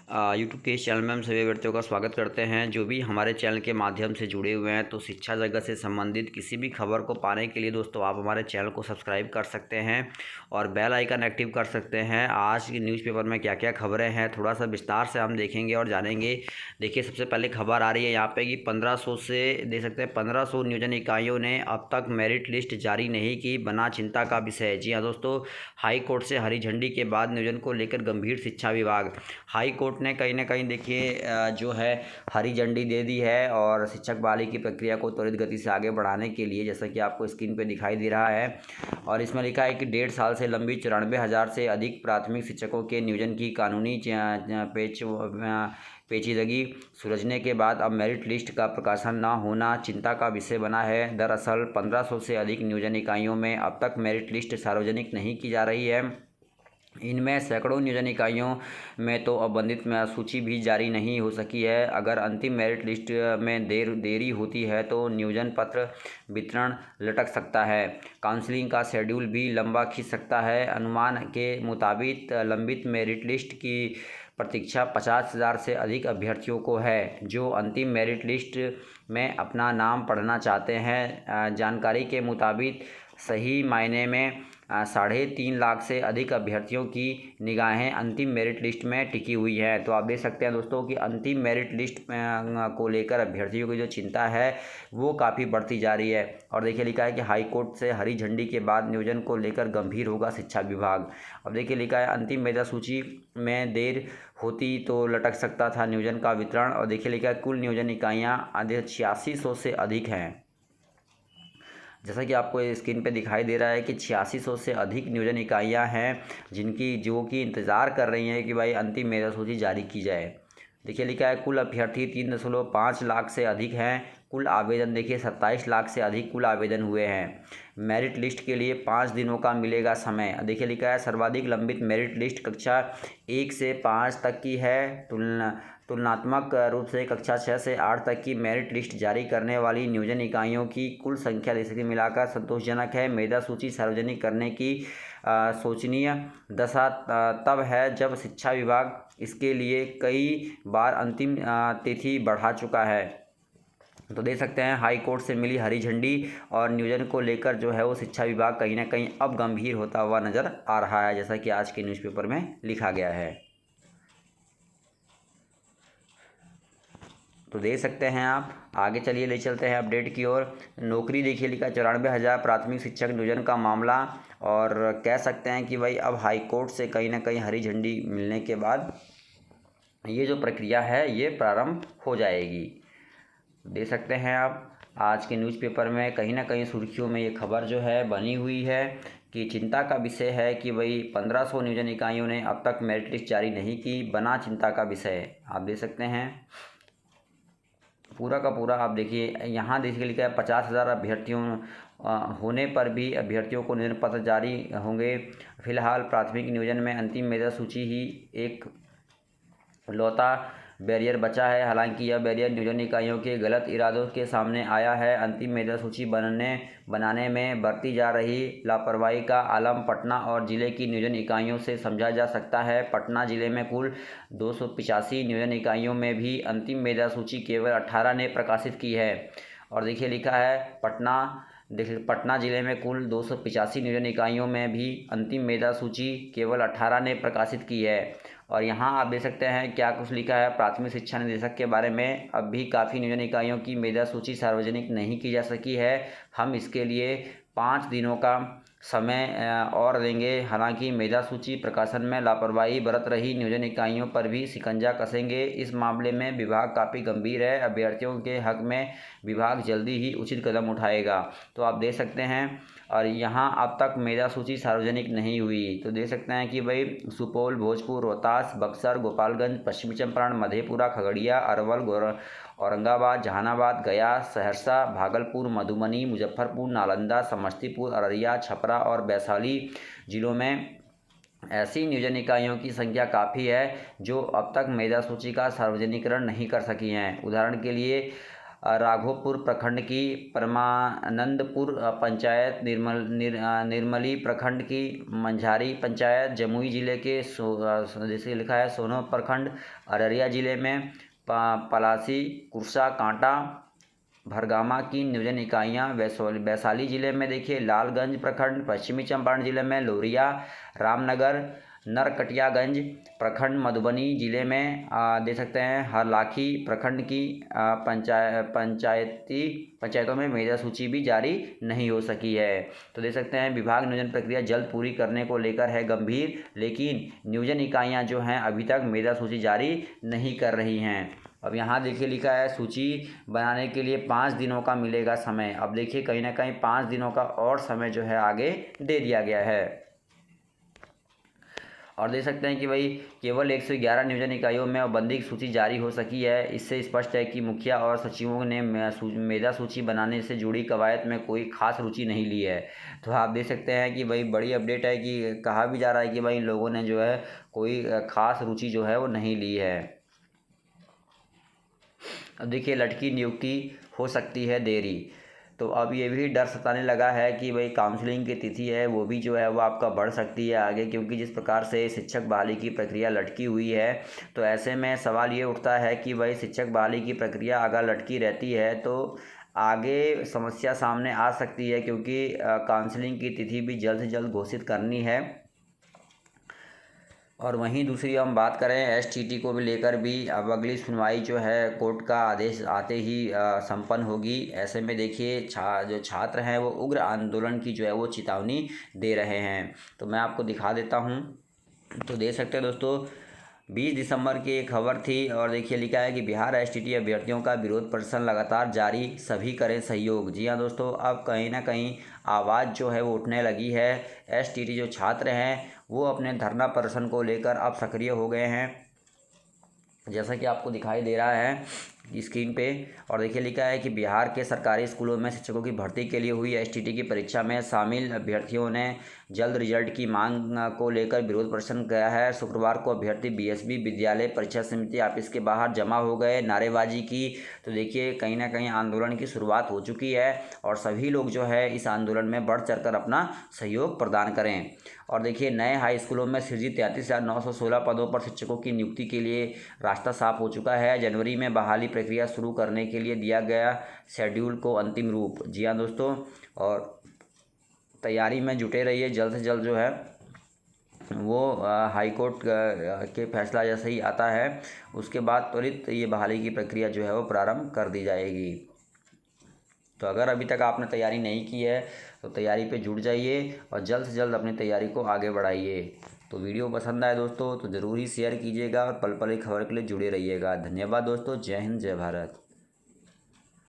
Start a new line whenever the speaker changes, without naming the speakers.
YouTube के इस channel में हम सभी व्यक्तियों का स्वागत करते हैं जो भी हमारे चैनल के माध्यम से जुड़े हुए हैं। तो शिक्षा जगत से संबंधित किसी भी खबर को पाने के लिए दोस्तों आप हमारे चैनल को सब्सक्राइब कर सकते हैं और बेल आइकन एक्टिव कर सकते हैं। आज की न्यूज़पेपर में क्या क्या खबरें हैं थोड़ा सा विस्तार से हम देखेंगे और जानेंगे। देखिए, सबसे पहले खबर आ रही है यहाँ पे कि 1500 से देख सकते हैं 1500 नियोजन इकाइयों ने अब तक मेरिट लिस्ट जारी नहीं की, बना चिंता का विषय। जी हाँ दोस्तों, हाई कोर्ट से हरी झंडी के बाद नियोजन को लेकर गंभीर शिक्षा विभाग। हाई कोर्ट ने कहीं ना कहीं देखिए जो है हरी झंडी दे दी है और शिक्षक बहाली की प्रक्रिया को त्वरित गति से आगे बढ़ाने के लिए, जैसा कि आपको स्क्रीन पे दिखाई दे रहा है। और इसमें लिखा है कि 1.5 साल से लंबी 94,000 से अधिक प्राथमिक शिक्षकों के नियोजन की कानूनी पेचीदगी सुलझने के बाद अब मेरिट लिस्ट का प्रकाशन न होना चिंता का विषय बना है। दरअसल 1500 से अधिक नियोजन इकाइयों में अब तक मेरिट लिस्ट सार्वजनिक नहीं की जा रही है। इनमें सैकड़ों नियोजन इकाइयों में तो अवंदित सूची भी जारी नहीं हो सकी है। अगर अंतिम मेरिट लिस्ट में देरी होती है तो नियोजन पत्र वितरण लटक सकता है। काउंसलिंग का शेड्यूल भी लंबा खिंच सकता है। अनुमान के मुताबिक लंबित मेरिट लिस्ट की प्रतीक्षा 50,000 से अधिक अभ्यर्थियों को है जो अंतिम मेरिट लिस्ट में अपना नाम पढ़ना चाहते हैं। जानकारी के मुताबिक सही मायने में 3.5 लाख से अधिक अभ्यर्थियों की निगाहें अंतिम मेरिट लिस्ट में टिकी हुई है। तो आप देख सकते हैं दोस्तों कि अंतिम मेरिट लिस्ट को लेकर अभ्यर्थियों की जो चिंता है वो काफ़ी बढ़ती जा रही है। और देखिए लिखा है कि हाई कोर्ट से हरी झंडी के बाद नियोजन को लेकर गंभीर होगा शिक्षा विभाग। अब देखिए लिखा है अंतिम मेधा सूची में देर होती तो लटक सकता था नियोजन का वितरण। और देखिए लिखा है कुल नियोजन इकाइयाँ 8600 से अधिक हैं। जैसा कि आपको स्क्रीन पे दिखाई दे रहा है कि 8600 से अधिक नियोजन इकाइयाँ हैं जो कि इंतज़ार कर रही हैं कि भाई अंतिम मेधा सूची जारी की जाए। देखिए लिखा है कुल अभ्यर्थी 3.5 लाख से अधिक हैं। कुल आवेदन देखिए 27 लाख से अधिक कुल आवेदन हुए हैं। मेरिट लिस्ट के लिए 5 दिनों का मिलेगा समय। देखिए लिखा है सर्वाधिक लंबित मेरिट लिस्ट कक्षा 1 से 5 तक की है। तुलनात्मक रूप से कक्षा 6 से 8 तक की मेरिट लिस्ट जारी करने वाली नियोजन इकाइयों की कुल संख्या जैसे कि मिलाकर संतोषजनक है। मेधा सूची सार्वजनिक करने की शोचनीय दशा तब है जब शिक्षा विभाग इसके लिए कई बार अंतिम तिथि बढ़ा चुका है। तो देख सकते हैं हाई कोर्ट से मिली हरी झंडी और नियोजन को लेकर जो है वो शिक्षा विभाग कहीं ना कहीं अब गंभीर होता हुआ नज़र आ रहा है, जैसा कि आज के न्यूज़पेपर में लिखा गया है। तो देख सकते हैं आप। आगे चलिए ले चलते हैं अपडेट की ओर। नौकरी देखिए लिखा 94,000 प्राथमिक शिक्षक नियोजन का मामला। और कह सकते हैं कि भाई अब हाई कोर्ट से कहीं ना कहीं हरी झंडी मिलने के बाद ये जो प्रक्रिया है ये प्रारंभ हो जाएगी। देख सकते हैं आप आज के न्यूज़पेपर में कहीं ना कहीं सुर्खियों में ये खबर जो है बनी हुई है कि चिंता का विषय है कि भाई 1500 नियोजन इकाइयों ने अब तक मेरिट लिस्ट जारी नहीं की, बना चिंता का विषय। आप देख सकते हैं पूरा का पूरा। आप देखिए यहाँ देखिए लिखा है 50,000 अभ्यर्थियों होने पर भी अभ्यर्थियों को नियोजन पत्र जारी होंगे। फिलहाल प्राथमिक नियोजन में अंतिम मेधा सूची ही एक लौता बैरियर बचा है। हालांकि यह बैरियर नियोजन इकाइयों के गलत इरादों के सामने आया है। अंतिम मेधा सूची बनाने में बरती जा रही लापरवाही का आलम पटना और जिले की नियोजन इकाइयों से समझा जा सकता है। पटना जिले में कुल 285 नियोजन इकाइयों में भी अंतिम मेधा सूची केवल 18 ने प्रकाशित की है। और देखिए लिखा है पटना जिले में कुल 285 नियोजन इकाइयों में भी अंतिम मेधा सूची केवल 18 ने प्रकाशित की है। और यहाँ आप देख सकते हैं क्या कुछ लिखा है प्राथमिक शिक्षा निदेशक के बारे में। अब भी काफ़ी नियोजन इकाइयों की मेधा सूची सार्वजनिक नहीं की जा सकी है। हम इसके लिए 5 दिनों का समय और देंगे। हालांकि मेधा सूची प्रकाशन में लापरवाही बरत रही नियोजन इकाइयों पर भी शिकंजा कसेंगे। इस मामले में विभाग काफ़ी गंभीर है। अभ्यर्थियों के हक में विभाग जल्दी ही उचित कदम उठाएगा। तो आप देख सकते हैं। और यहाँ अब तक मेधा सूची सार्वजनिक नहीं हुई। तो देख सकते हैं कि भाई सुपौल, भोजपुर, रोहतास, बक्सर, गोपालगंज, पश्चिमी चंपारण, मधेपुरा, खगड़िया, अरवल, औरंगाबाद, जहानाबाद, गया, सहरसा, भागलपुर, मधुबनी, मुजफ्फरपुर, नालंदा, समस्तीपुर, अररिया, छपरा और वैशाली जिलों में ऐसी नियोजन इकाइयों की संख्या काफ़ी है जो अब तक मेधा सूची का सार्वजनिकरण नहीं कर सकी हैं। उदाहरण के लिए राघोपुर प्रखंड की, परमानंदपुर पंचायत, निर्मली प्रखंड की, मंझारी पंचायत, जमुई जिले के जैसे लिखा है सोनो प्रखंड, अररिया जिले में पलासी, कुर्सा, कांटा, भरगामा की नियोजन इकाइयाँ वैशाली जिले में देखिए लालगंज प्रखंड, पश्चिमी चंपारण जिले में लोरिया, रामनगर, नरकटियागंज प्रखंड, मधुबनी जिले में दे सकते हैं हरलाखी प्रखंड की पंचायतों में मेधा सूची भी जारी नहीं हो सकी है। तो दे सकते हैं विभाग नियोजन प्रक्रिया जल्द पूरी करने को लेकर है गंभीर, लेकिन नियोजन इकाइयां जो हैं अभी तक मेधा सूची जारी नहीं कर रही हैं। अब यहाँ देखिए लिखा है सूची बनाने के लिए 5 दिनों का मिलेगा समय। अब देखिए कहीं ना कहीं 5 दिनों का और समय जो है आगे दे दिया गया है। और देख सकते हैं कि भाई केवल 111 नियोजन इकाइयों में बंदी की सूची जारी हो सकी है। इससे स्पष्ट है कि मुखिया और सचिवों ने मेधा सूची बनाने से जुड़ी कवायद में कोई खास रुचि नहीं ली है। तो आप देख सकते हैं कि भाई बड़ी अपडेट है कि कहा भी जा रहा है कि भाई इन लोगों ने जो है कोई खास रुचि जो है वो नहीं ली है। अब देखिए लटकी नियुक्ति हो सकती है देरी। तो अब ये भी डर सताने लगा है कि भाई काउंसलिंग की तिथि है वो भी जो है वो आपका बढ़ सकती है आगे, क्योंकि जिस प्रकार से शिक्षक बहाली की प्रक्रिया लटकी हुई है तो ऐसे में सवाल ये उठता है कि भाई शिक्षक बहाली की प्रक्रिया अगर लटकी रहती है तो आगे समस्या सामने आ सकती है, क्योंकि काउंसलिंग की तिथि भी जल्द से जल्द घोषित करनी है। और वहीं दूसरी हम बात करें एसटीटी को भी लेकर भी अब अगली सुनवाई जो है कोर्ट का आदेश आते ही संपन्न होगी। ऐसे में देखिए जो छात्र हैं वो उग्र आंदोलन की जो है वो चेतावनी दे रहे हैं। तो मैं आपको दिखा देता हूं, तो देख सकते हैं दोस्तों 20 दिसंबर की एक खबर थी और देखिए लिखा है कि बिहार एसटीटी अभ्यर्थियों का विरोध प्रदर्शन लगातार जारी, सभी करें सहयोग। जी हाँ दोस्तों, अब कहीं ना कहीं आवाज़ जो है वो उठने लगी है। एसटीटी जो छात्र हैं वो अपने धरना प्रदर्शन को लेकर अब सक्रिय हो गए हैं, जैसा कि आपको दिखाई दे रहा है स्क्रीन पे। और देखिए लिखा है कि बिहार के सरकारी स्कूलों में शिक्षकों की भर्ती के लिए हुई एसटीटी की परीक्षा में शामिल अभ्यर्थियों ने जल्द रिजल्ट की मांग को लेकर विरोध प्रदर्शन किया है। शुक्रवार को अभ्यर्थी बीएसबी विद्यालय परीक्षा समिति ऑफिस के बाहर जमा हो गए, नारेबाजी की। तो देखिए कहीं ना कहीं आंदोलन की शुरुआत हो चुकी है और सभी लोग जो है इस आंदोलन में बढ़ चढ़कर अपना सहयोग प्रदान करें। और देखिए नए हाई स्कूलों में सृजित 33,916 पदों पर शिक्षकों की नियुक्ति के लिए रास्ता साफ हो चुका है। जनवरी में बहाली प्रक्रिया शुरू करने के लिए दिया गया शेड्यूल को अंतिम रूप। जी हाँ दोस्तों, और तैयारी में जुटे रहिए। जल्द से जल्द जो है वो हाई कोर्ट के फैसला जैसे ही आता है उसके बाद त्वरित ये बहाली की प्रक्रिया जो है वो प्रारंभ कर दी जाएगी। तो अगर अभी तक आपने तैयारी नहीं की है तो तैयारी पे जुट जाइए और जल्द से जल्द अपनी तैयारी को आगे बढ़ाइए। तो वीडियो पसंद आए दोस्तों तो ज़रूर ही शेयर कीजिएगा और पल पल की खबर के लिए जुड़े रहिएगा। धन्यवाद दोस्तों, जय हिंद, जय भारत।